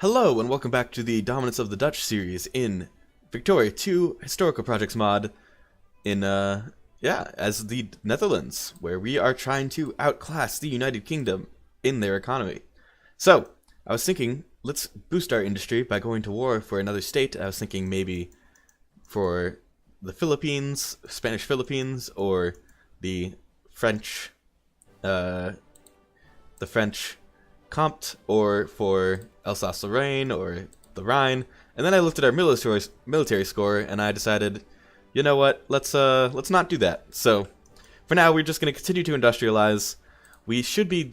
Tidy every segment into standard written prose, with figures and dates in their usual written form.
Hello and welcome back to the Dominance of the Dutch series in Victoria 2 Historical Projects mod in, as the Netherlands, where we are trying to outclass the United Kingdom in their economy. So, I was thinking, let's boost our industry by going to war for another state. I was thinking maybe for the Philippines, Spanish Philippines, or the French, Comte, or for Alsace-Lorraine, or the Rhine. And then I looked at our military score, and I decided, you know what, let's not do that. So, for now, we're just going to continue to industrialize. We should be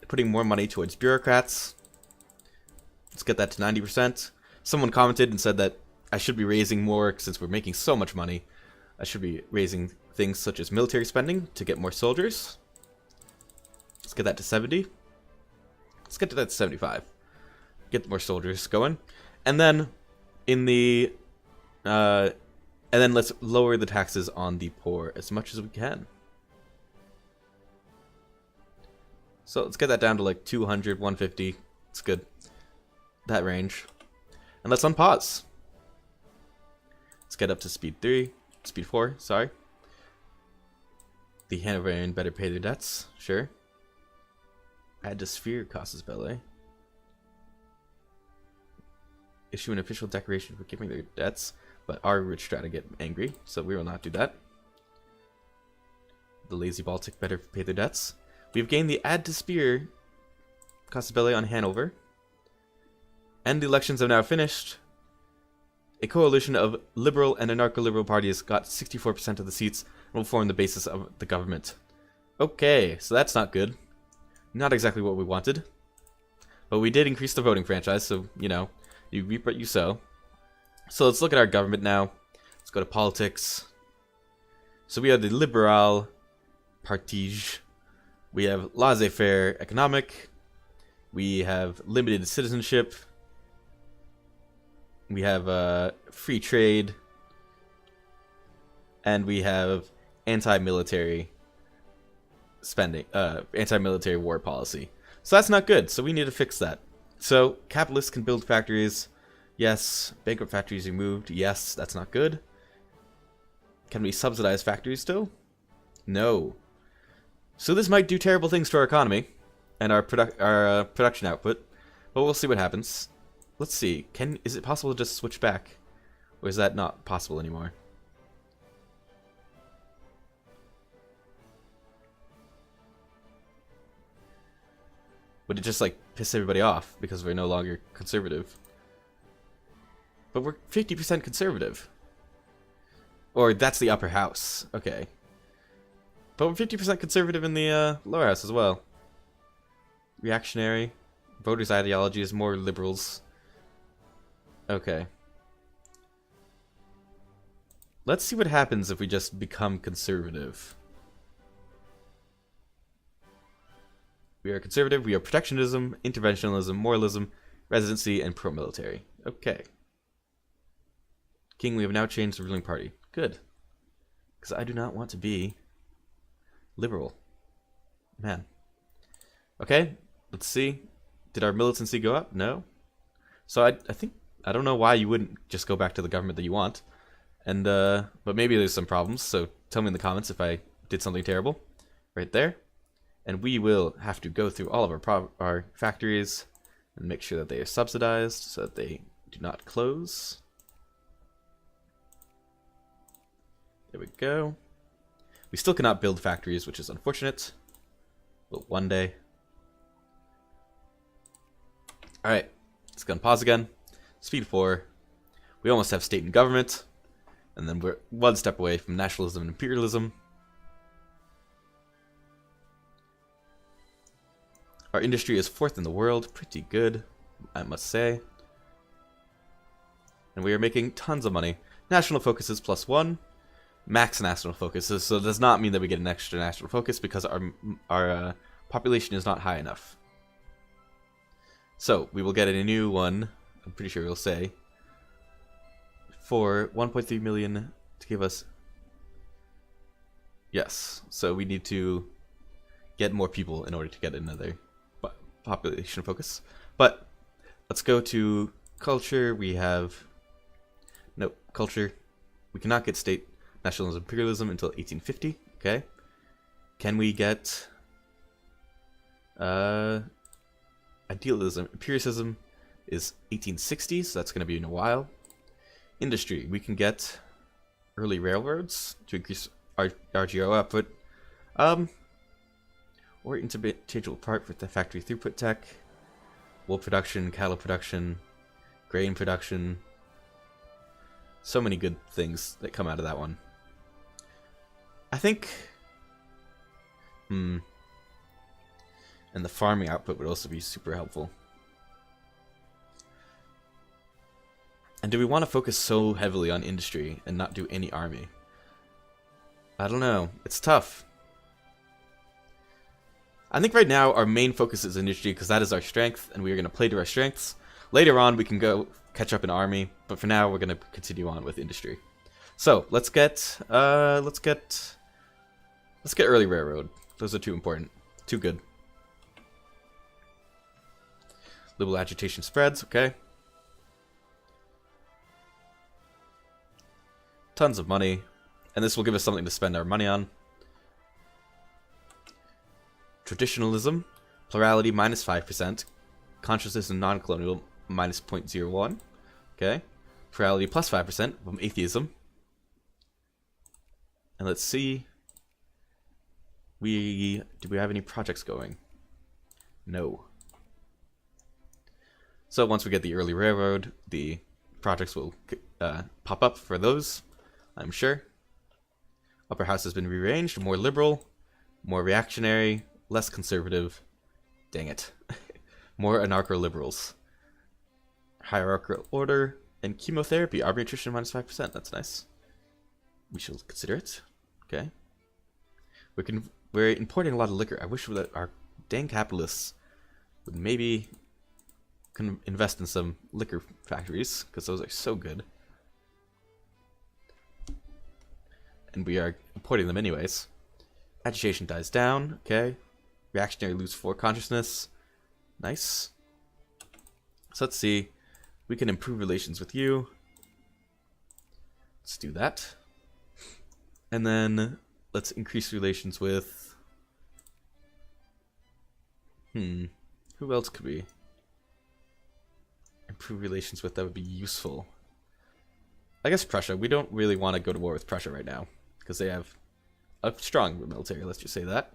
putting more money towards bureaucrats. Let's get that to 90%. Someone commented and said that I should be raising more, since we're making so much money. I should be raising things such as military spending to get more soldiers. Let's get that to 70. Let's get to that to 75. Get more soldiers going. And then let's lower the taxes on the poor as much as we can. So let's get that down to like 200, 150. It's good. That range. And let's unpause. Let's get up to speed 4, sorry. The Hanoverian better pay their debts, sure. Add to sphere casus belli. Issue an official declaration for giving their debts, but our rich strata get angry, so we will not do that. The lazy Baltic better pay their debts. We've gained the add to spear casus belli on Hanover. And the elections have now finished. A coalition of liberal and anarcho-liberal parties got 64% of the seats and will form the basis of the government. Okay, so that's not good. Not exactly what we wanted. But we did increase the voting franchise, so, you know, you reap what you sow. So let's look at our government now. Let's go to politics. So we have the Liberal Partige. We have laissez-faire economic. We have limited citizenship. We have free trade. And we have anti-military spending, anti-military war policy. So that's not good, so we need to fix that. So, capitalists can build factories. Yes. Bankrupt factories removed. Yes, that's not good. Can we subsidize factories still? No. So this might do terrible things to our economy and our production output, but we'll see what happens. Let's see. Is it possible to just switch back? Or is that not possible anymore? Would it just, like, piss everybody off because we're no longer conservative? But we're 50% conservative. Or that's the upper house. Okay. But we're 50% conservative in the lower house as well. Reactionary. Voters' ideology is more liberals. Okay. Let's see what happens if we just become conservative. We are conservative, we are protectionism, interventionism, moralism, residency, and pro-military. Okay. King, we have now changed the ruling party. Good. Because I do not want to be liberal. Man. Okay, let's see. Did our militancy go up? No. So I don't know why you wouldn't just go back to the government that you want. And, but maybe there's some problems, so tell me in the comments if I did something terrible. Right there. And we will have to go through all of our factories and make sure that they are subsidized so that they do not close. There we go. We still cannot build factories, which is unfortunate. But one day. Alright, let's go and pause again. Speed 4. We almost have state and government. And then we're one step away from nationalism and imperialism. Our industry is 4th in the world. Pretty good, I must say. And we are making tons of money. National focus is +1. Max national focus. So it does not mean that we get an extra national focus because our population is not high enough. So we will get a new one. I'm pretty sure we'll say. For 1.3 million to give us... Yes. So we need to get more people in order to get another population focus. But Let's go to culture. We have... Nope, culture. We cannot get state nationalism imperialism until 1850. Okay. Can we get... idealism, empiricism is 1860, so that's going to be in a while. Industry, we can get early railroads to increase our RGO output. Or interchangeable part with the factory throughput tech. Wool production, cattle production, grain production. So many good things that come out of that one. I think... And the farming output would also be super helpful. And do we want to focus so heavily on industry and not do any army? I don't know. It's tough. I think right now our main focus is industry because that is our strength and we are going to play to our strengths. Later on we can go catch up in army, but for now we're going to continue on with industry. So let's get early railroad. Those are too important. Too good. Liberal agitation spreads, okay. Tons of money. And this will give us something to spend our money on. Traditionalism, plurality minus 5%. Consciousness and non-colonial minus 0.01. Okay. Plurality plus 5% from atheism. And let's see. Do we have any projects going? No. So once we get the early railroad, the projects will pop up for those, I'm sure. Upper house has been rearranged, more liberal, more reactionary, less conservative. Dang it. More anarcho-liberals. Hierarchical order and chemotherapy. Army attrition minus 5%. That's nice. We shall consider it. Okay. We're importing a lot of liquor. I wish that our dang capitalists would maybe invest in some liquor factories, because those are so good. And we are importing them anyways. Agitation dies down, okay. Reactionary lose 4 consciousness. Nice. So let's see. We can improve relations with you. Let's do that. And then let's increase relations with... Who else could we improve relations with that would be useful? I guess Prussia. We don't really want to go to war with Prussia right now, because they have a strong military, let's just say that.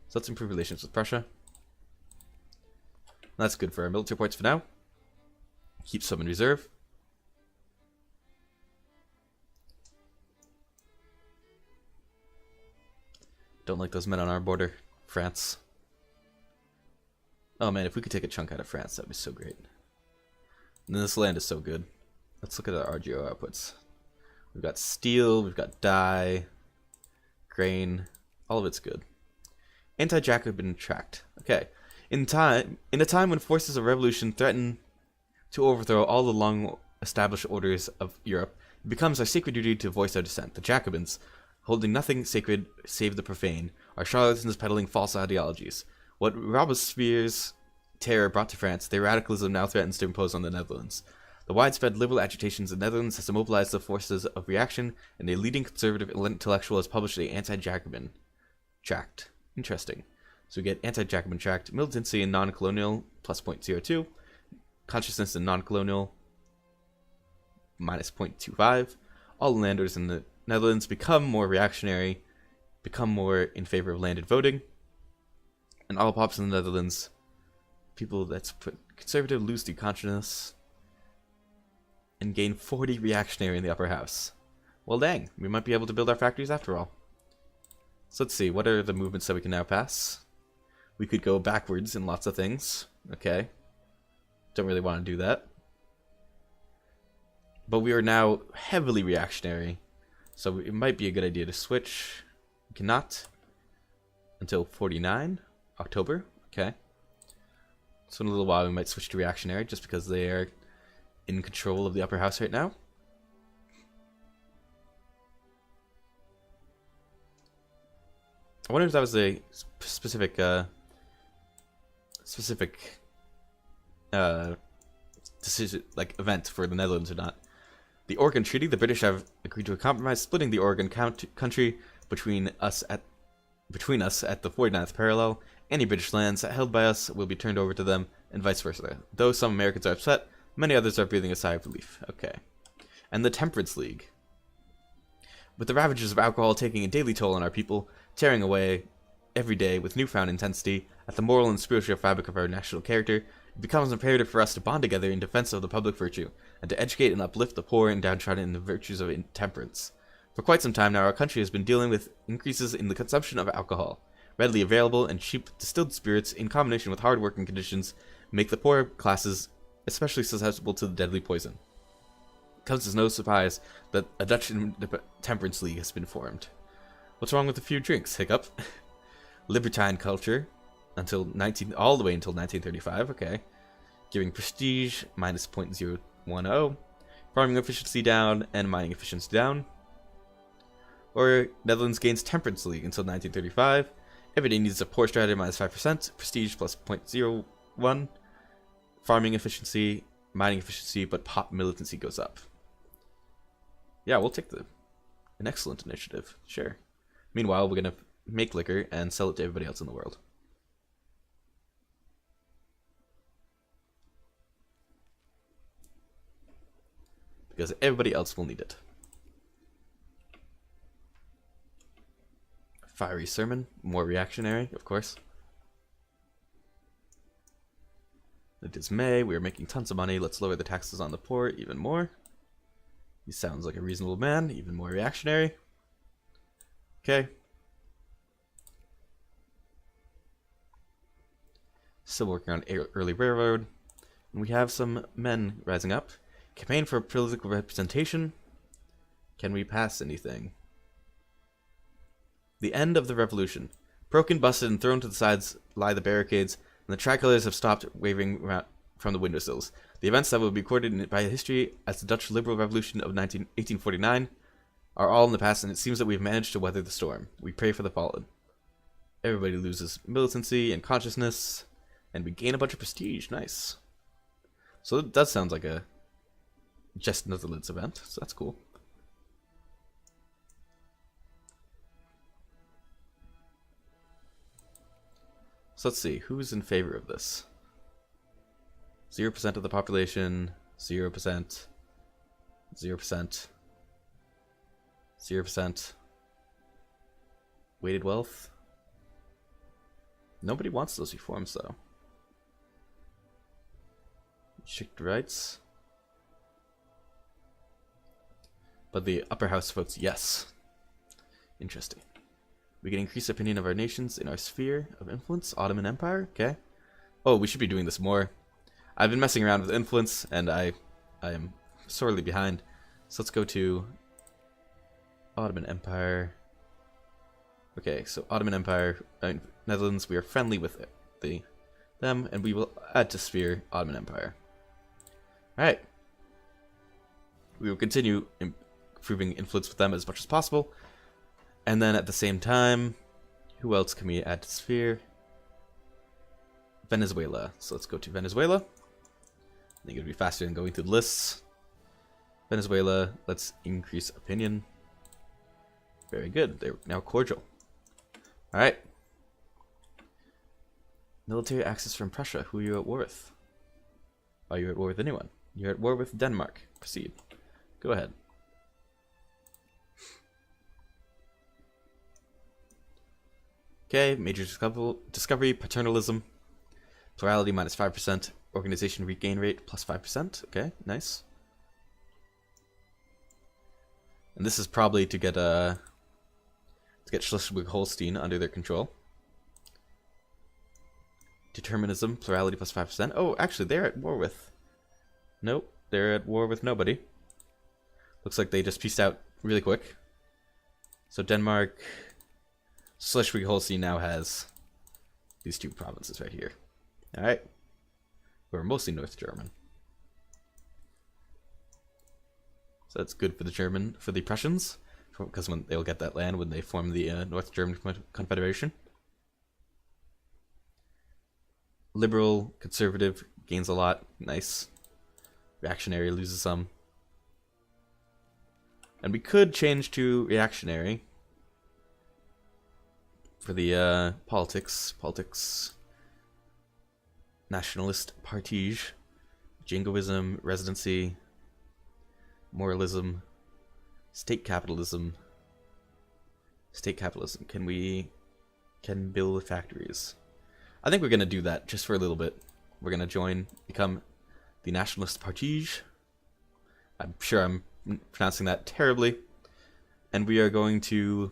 So let's improve relations with Prussia. That's good for our military points for now. Keep some in reserve. Don't like those men on our border. France. Oh man, if we could take a chunk out of France, that'd be so great. And then this land is so good. Let's look at our RGO outputs. We've got steel, we've got dye, grain, all of it's good. Anti-Jacobin tract. Okay. In a time when forces of revolution threaten to overthrow all the long-established orders of Europe, it becomes our sacred duty to voice our dissent. The Jacobins, holding nothing sacred save the profane, are charlatans peddling false ideologies. What Robespierre's terror brought to France, their radicalism now threatens to impose on the Netherlands. The widespread liberal agitations in the Netherlands has mobilized the forces of reaction, and a leading conservative intellectual has published the anti-Jacobin tract. Interesting. So we get anti-Jacobin tract, militancy and non-colonial, plus 0.02, consciousness and non-colonial, minus 0.25. All landers in the Netherlands become more reactionary, become more in favor of landed voting, and all pops in the Netherlands, people that's conservative lose their consciousness and gain 40 reactionary in the upper house. Well dang, we might be able to build our factories after all. So let's see, what are the movements that we can now pass? We could go backwards in lots of things. Okay. Don't really want to do that. But we are now heavily reactionary, so it might be a good idea to switch. We cannot until 49 October. Okay. So in a little while we might switch to reactionary just because they are in control of the upper house right now. I wonder if that was a specific decision, like event for the Netherlands or not. The Oregon Treaty, the British have agreed to a compromise splitting the Oregon country between us at the 49th parallel. Any British lands held by us will be turned over to them, and vice versa. Though some Americans are upset, many others are breathing a sigh of relief. Okay. And the Temperance League. With the ravages of alcohol taking a daily toll on our people, tearing away every day with newfound intensity at the moral and spiritual fabric of our national character, it becomes imperative for us to bond together in defense of the public virtue, and to educate and uplift the poor and downtrodden in the virtues of temperance. For quite some time now, our country has been dealing with increases in the consumption of alcohol. Readily available and cheap distilled spirits, in combination with hard working conditions, make the poorer classes especially susceptible to the deadly poison. It comes as no surprise that a Dutch Temperance League has been formed. What's wrong with a few drinks? Hiccup. Libertine culture all the way until 1935. Okay, giving prestige minus 0.010, farming efficiency down and mining efficiency down. Or Netherlands gains Temperance League until 1935. Everyday needs a poor strata minus 5%, prestige plus 0.01, farming efficiency, mining efficiency, but pop militancy goes up. Yeah, we'll take an excellent initiative, sure. Meanwhile, we're going to make liquor and sell it to everybody else in the world. Because everybody else will need it. Fiery sermon, more reactionary, of course. It is May, we are making tons of money, let's lower the taxes on the poor even more. He sounds like a reasonable man, even more reactionary. Okay. Still working on early railroad. And we have some men rising up. Campaign for political representation. Can we pass anything? The end of the revolution. Broken, busted, and thrown to the sides lie the barricades, and the tricolors have stopped waving from the windowsills. The events that will be recorded by history as the Dutch Liberal Revolution of 1849 are all in the past, and it seems that we have managed to weather the storm. We pray for the fallen. Everybody loses militancy and consciousness, and we gain a bunch of prestige. Nice. So it does sound like a just Netherlands event, so that's cool. So let's see, who's in favor of this? 0% of the population, 0%, 0%, 0%. Weighted wealth? Nobody wants those reforms, though. Strict rights. But the upper house votes yes. Interesting. We can increase opinion of our nations in our sphere of influence. Ottoman Empire, okay. Oh, we should be doing this more. I've been messing around with influence, and I am sorely behind. So let's go to Ottoman Empire. Okay, so Ottoman Empire, Netherlands, we are friendly with them, and we will add to sphere Ottoman Empire. Alright. We will continue improving influence with them as much as possible. And then at the same time, who else can we add to sphere? Venezuela. So let's go to Venezuela. I think it'll be faster than going through the lists. Venezuela, let's increase opinion. Very good. They're now cordial. Alright. Military access from Prussia. Who are you at war with? Are you at war with anyone? You're at war with Denmark. Proceed. Go ahead. Okay, major discovery, paternalism, plurality minus 5%, organization regain rate plus 5%. Okay, nice. And this is probably to get Schleswig-Holstein under their control. Determinism, plurality plus 5%. Oh, actually, they're at war with. Nope, they're at war with nobody. Looks like they just pieced out really quick. So Denmark. Schleswig-Holstein now has these two provinces right here. Alright. We're mostly North German. So that's good for the Prussians, because when they'll get that land when they form the North German Confederation. Liberal, conservative, gains a lot. Nice. Reactionary loses some. And we could change to reactionary for the politics, nationalist partige, jingoism, residency, moralism, state capitalism. Can build factories. I think we're gonna do that just for a little bit. We're gonna become the nationalist partige. I'm sure I'm pronouncing that terribly. And we are going to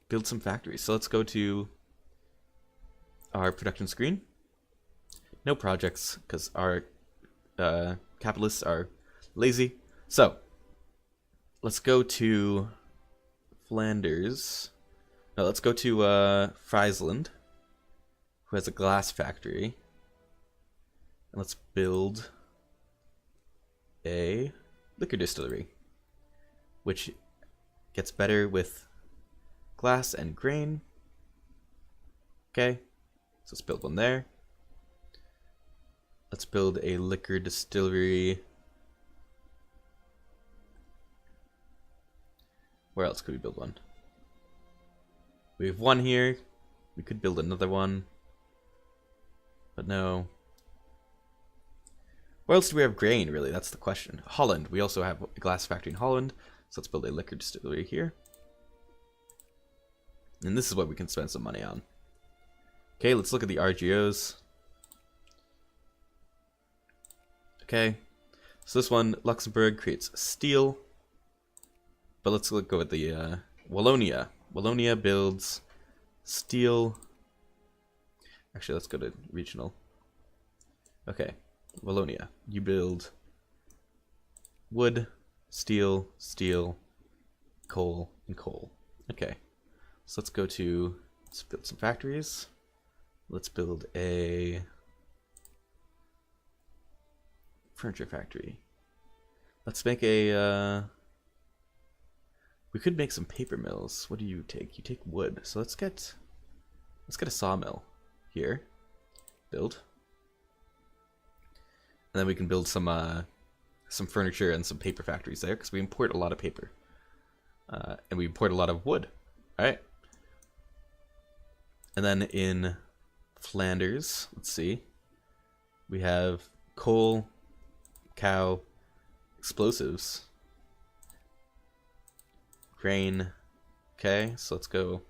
build some factories. So let's go to our production screen. No projects, because our capitalists are lazy. So let's go to Flanders. No, let's go to Friesland, who has a glass factory. And let's build a liquor distillery, which gets better with glass and grain. Okay, so let's build one there. Let's build a liquor distillery. Where else could we build one? We have one here. We could build another one. But no. Where else do we have grain, really? That's the question. Holland. We also have a glass factory in Holland. So let's build a liquor distillery here. And this is what we can spend some money on. Okay, let's look at the RGOs. Okay. So this one, Luxembourg, creates steel. But let's go at the Wallonia. Wallonia builds steel. Actually, let's go to regional. Okay, Wallonia. You build wood, steel, coal, and coal. Okay, so let's build some factories. Let's build a furniture factory. Let's make a we could make some paper mills. What do you take? You take wood. So let's get a sawmill here. Build. And then we can build some furniture and some paper factories there, because we import a lot of paper. And we import a lot of wood. Alright. And then in Flanders, let's see. We have coal, cow, explosives, grain. Okay, so let's go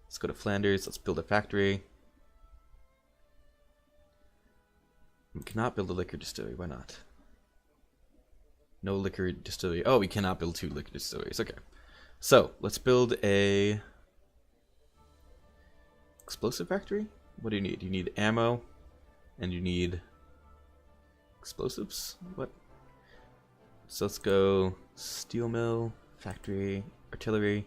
to Flanders. Let's build a factory. We cannot build a liquor distillery. Why not? No liquor distillery. Oh, we cannot build 2 liquor distilleries. Okay, so let's build a explosive factory. What do you need? You need ammo, and you need explosives. What? So let's go steel mill, factory, artillery.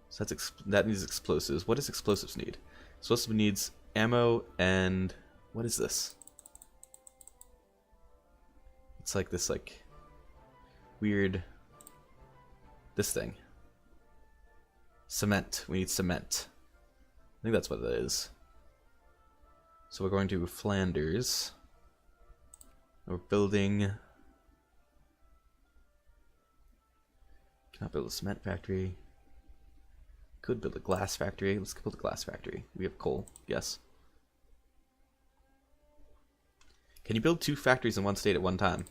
So that needs explosives. What does explosives need? Explosives needs ammo and what is this? It's like this weird this thing. Cement. We need cement. I think that's what it is. So we're going to Flanders. We're building. Cannot build a cement factory. Could build a glass factory. Let's build a glass factory. We have coal. Yes. Can you build 2 factories in one state at one time?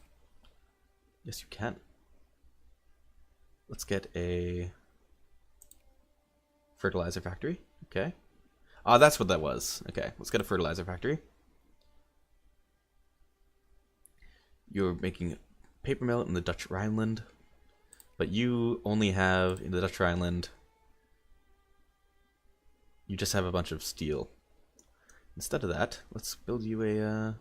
Yes, you can. Let's get a fertilizer factory. Okay. Ah, that's what that was. Okay, let's get a fertilizer factory. You're making paper mill in the Dutch Rhineland, but you only have, in the Dutch Rhineland, you just have a bunch of steel. Instead of that, let's build you a,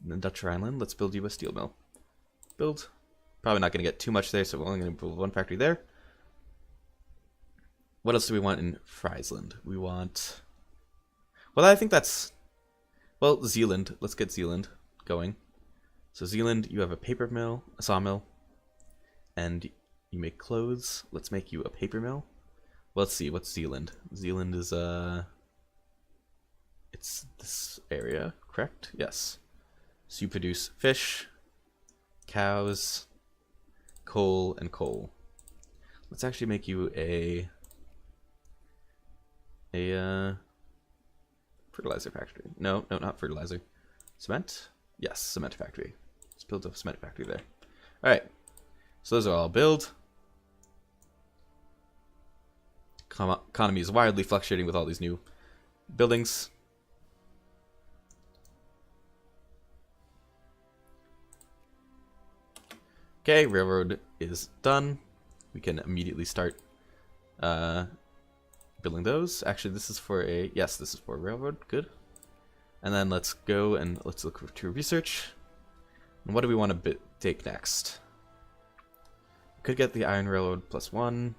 in the Dutch Rhineland, let's build you a steel mill. Build. Probably not going to get too much there, so we're only going to build 1 factory there. What else do we want in Friesland? We want... Well, I think that's... Well, Zealand. Let's get Zealand going. So Zealand, you have a paper mill, a sawmill, and you make clothes. Let's make you a paper mill. Well, let's see, what's Zealand? Zealand is, it's this area. correct? Yes. So you produce fish, cows, coal, and coal. Let's actually make you a fertilizer factory. No, not fertilizer. Cement? Yes, cement factory. Let's build a cement factory there. Alright. So those are all build. Economy is wildly fluctuating with all these new buildings. Okay, railroad is done. We can immediately start building those. Actually, this is for a... Yes, this is for a railroad. Good. And then let's go and let's look to research. And what do we want to take next? Could get the iron railroad +1,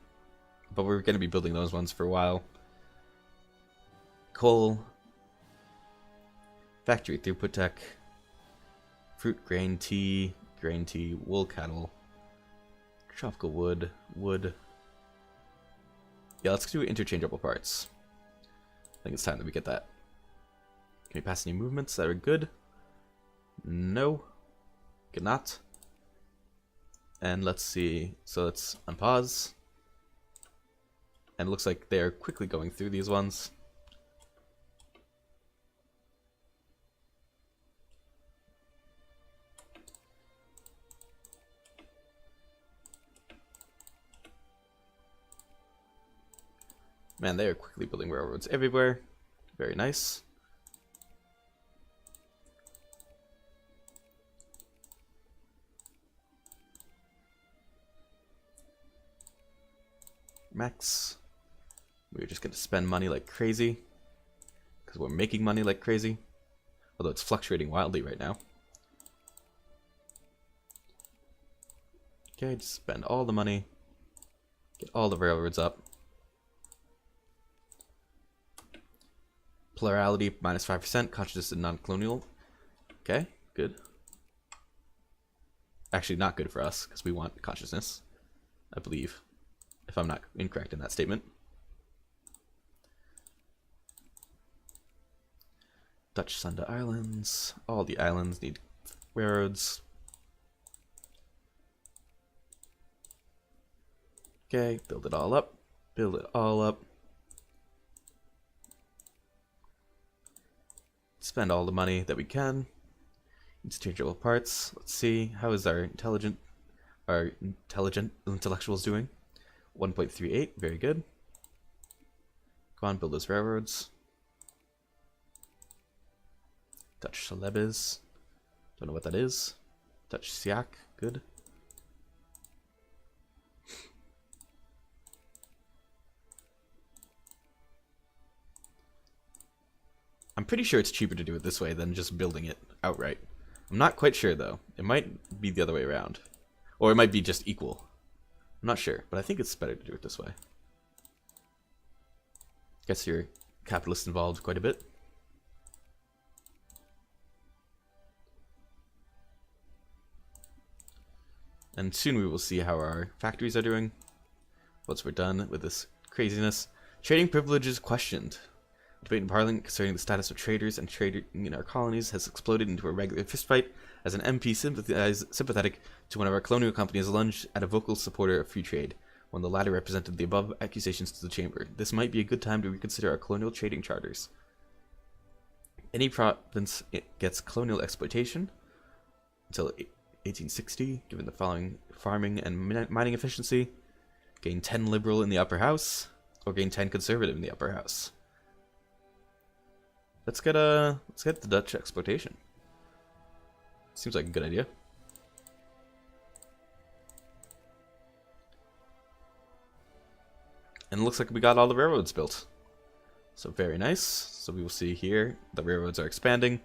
but we're going to be building those ones for a while. Coal. Factory throughput tech. Fruit, grain, tea, wool, cattle. Tropical wood, wood. Yeah, let's do interchangeable parts. I think it's time that we get that. Can we pass any movements that are good? No. Cannot. And let's see. So let's unpause. And it looks like they're quickly going through these ones. Man, they are quickly building railroads everywhere. Very nice. Max. We're just going to spend money like crazy. Because we're making money like crazy. Although it's fluctuating wildly right now. Okay, just spend all the money. Get all the railroads up. Plurality -5%, consciousness and non-colonial. Okay, good. Actually, not good for us, because we want consciousness, I believe, if I'm not incorrect in that statement. Dutch Sunda Islands. All the islands need railroads. Okay, build it all up. Build it all up. Spend all the money that we can. Interchangeable parts. Let's see. How is our intelligent intellectuals doing? 1.38. Very good. Go on, build those railroads. Dutch Celebes. Don't know what that is. Dutch Siak. Good. I'm pretty sure it's cheaper to do it this way than just building it outright. I'm not quite sure, though. It might be the other way around. Or it might be just equal. I'm not sure, but I think it's better to do it this way. Guess you're capitalist involved quite a bit. And soon we will see how our factories are doing. Once we're done with this craziness. Trading privileges questioned. Debate in Parliament concerning the status of traders and trading in our colonies has exploded into a regular fistfight as an MP sympathetic to one of our colonial companies lunged at a vocal supporter of free trade when the latter represented the above accusations to the chamber. This might be a good time to reconsider our colonial trading charters. Any province gets colonial exploitation until 1860, given the following farming and mining efficiency. Gain 10 liberal in the upper house, or gain 10 conservative in the upper house. Let's get the Dutch exploitation. Seems like a good idea. And it looks like we got all the railroads built. So very nice. So we will see here the railroads are expanding.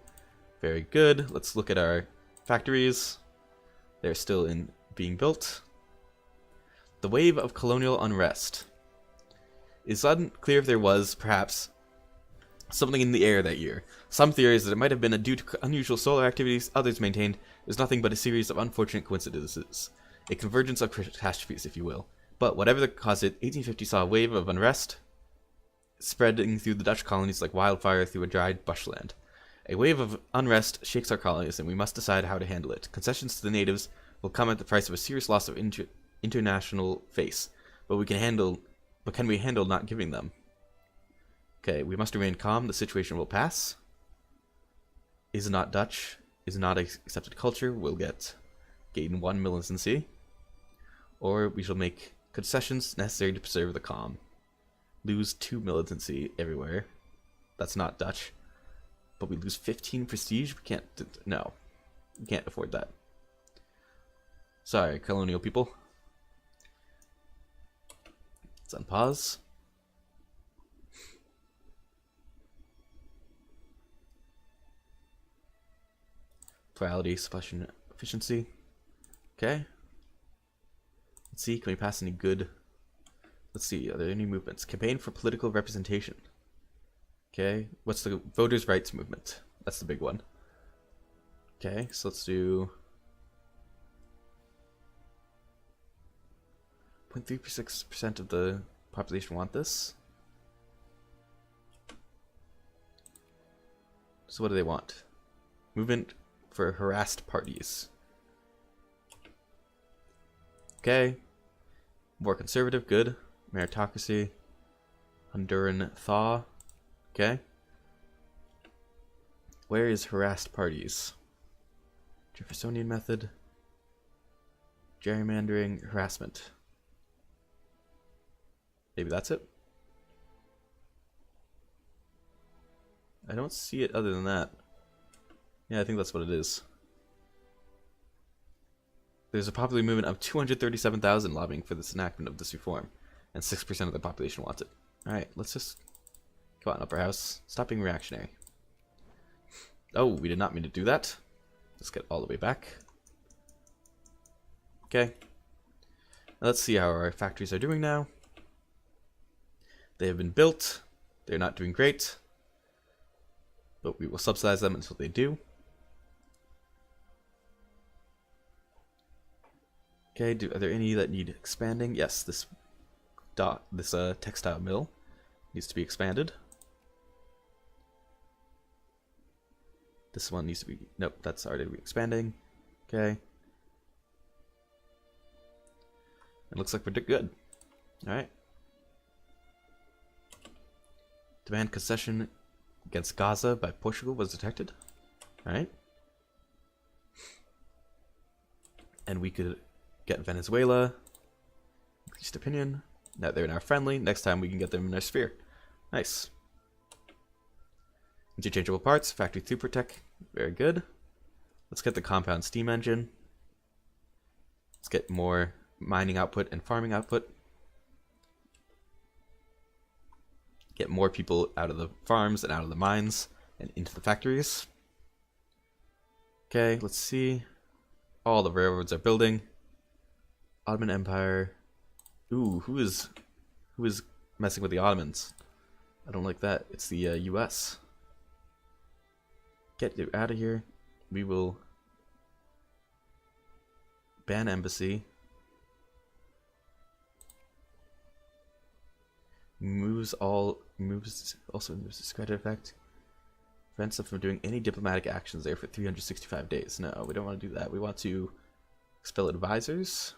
Very good. Let's look at our factories. They're still being built. The wave of colonial unrest. It's unclear if there was, perhaps, something in the air that year. Some theories that it might have been due to unusual solar activities, others maintained it was nothing but a series of unfortunate coincidences. A convergence of catastrophes, if you will. But whatever the cause it, 1850 saw a wave of unrest spreading through the Dutch colonies like wildfire through a dried bushland. A wave of unrest shakes our colonies, and we must decide how to handle it. Concessions to the natives will come at the price of a serious loss of international face, but can we handle not giving them? Okay, we must remain calm. The situation will pass. Is not Dutch. Is not accepted culture. We'll gain 1 militancy. Or we shall make concessions necessary to preserve the calm. Lose 2 militancy everywhere. That's not Dutch. But we lose 15 prestige? We can't... No. We can't afford that. Sorry, colonial people. Let's unpause. Plurality, suppression, efficiency. Okay. Let's see, can we pass any good... Let's see, are there any movements? Campaign for political representation. Okay, what's the voters' rights movement? That's the big one. Okay, so let's do... 0.36% of the population want this. So what do they want? Movement for harassed parties. Okay. More conservative, good. Meritocracy. Honduran thaw. Okay. Where is harassed parties? Jeffersonian method. Gerrymandering, harassment. Maybe that's it? I don't see it other than that. Yeah, I think that's what it is. There's a popular movement of 237,000 lobbying for this enactment of this reform, and 6% of the population wants it. Alright, let's just... Come on, upper house. Stop being reactionary. Oh, we did not mean to do that. Let's get all the way back. Okay. Now let's see how our factories are doing now. They have been built. They're not doing great. But we will subsidize them until they do. Okay, are there any that need expanding? Yes, this textile mill needs to be expanded. This one needs to be... Nope, that's already expanding. Okay. It looks like we're good. Alright. Demand concession against Gaza by Portugal was detected. Alright. And we could get Venezuela. Increased opinion. Now they're now friendly. Next time we can get them in our sphere. Nice. Interchangeable parts. Factory throughput tech. Very good. Let's get the compound steam engine. Let's get more mining output and farming output. Get more people out of the farms and out of the mines and into the factories. Okay, let's see. All the railroads are building. Ottoman Empire. Ooh, who is messing with the Ottomans? I don't like that. It's the US. Get you out of here. We will ban embassy. Also removes discredit effect. Prevents them from doing any diplomatic actions there for 365 days. No, we don't want to do that. We want to expel advisors.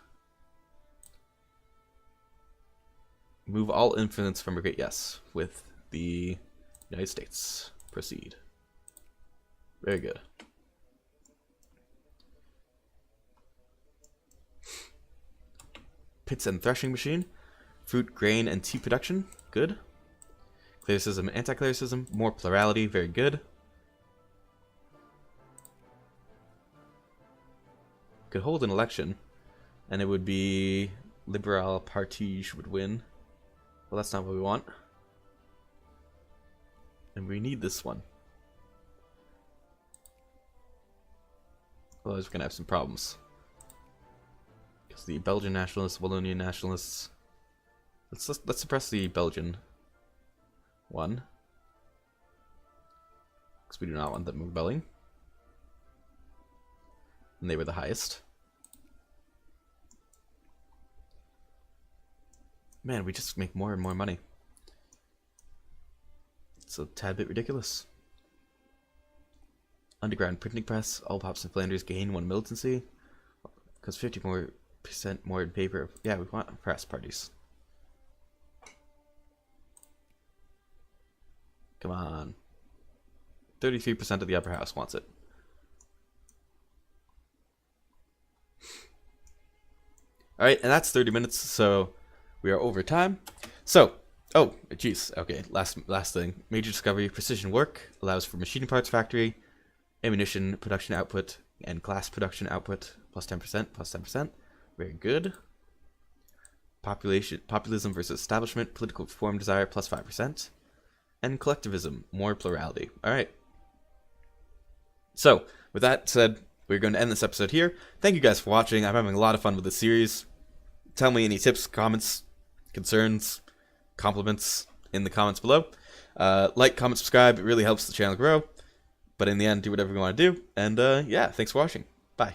Move all influence from a great yes with the United States. Proceed. Very good. Pits and threshing machine. Fruit, grain, and tea production. Good. Clericism and anti-clericism. More plurality. Very good. Could hold an election, and it would be Liberal Party would win. Well, that's not what we want. And we need this one. Otherwise, we're gonna have some problems. Because the Belgian nationalists, Wallonian nationalists. Let's suppress the Belgian one. Because we do not want them rebelling. And they were the highest. Man, we just make more and more money. It's a tad bit ridiculous. Underground printing press. All pops in Flanders gain 1 militancy. Because 50% more in paper. Yeah, we want press parties. Come on. 33% of the upper house wants it. Alright, and that's 30 minutes, so we are over time. So, oh, jeez, okay, last thing. Major discovery, precision work, allows for machining parts factory, ammunition production output, and glass production output, plus 10%, plus 10%. Very good. Populism versus establishment, political reform desire, plus 5%. And collectivism, more plurality. Alright. So, with that said, we're going to end this episode here. Thank you guys for watching. I'm having a lot of fun with this series. Tell me any tips, comments, concerns, compliments in the comments below. Like, comment, subscribe. It really helps the channel grow. But in the end, do whatever you want to do. And yeah, thanks for watching. Bye.